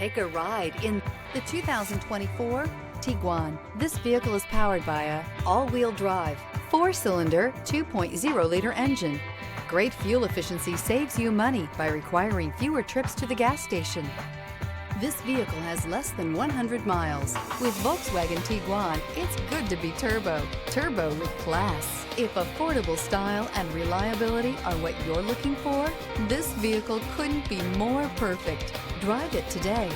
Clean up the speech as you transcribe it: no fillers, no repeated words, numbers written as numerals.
Take a ride in the 2024 Tiguan. This vehicle is powered by a all-wheel drive, 4-cylinder, 2.0-liter engine. Great fuel efficiency saves you money by requiring fewer trips to the gas station. This vehicle has less than 100 miles. With Volkswagen Tiguan, it's good to be turbo. Turbo with class. If affordable style and reliability are what you're looking for, this vehicle couldn't be more perfect. Drive it today.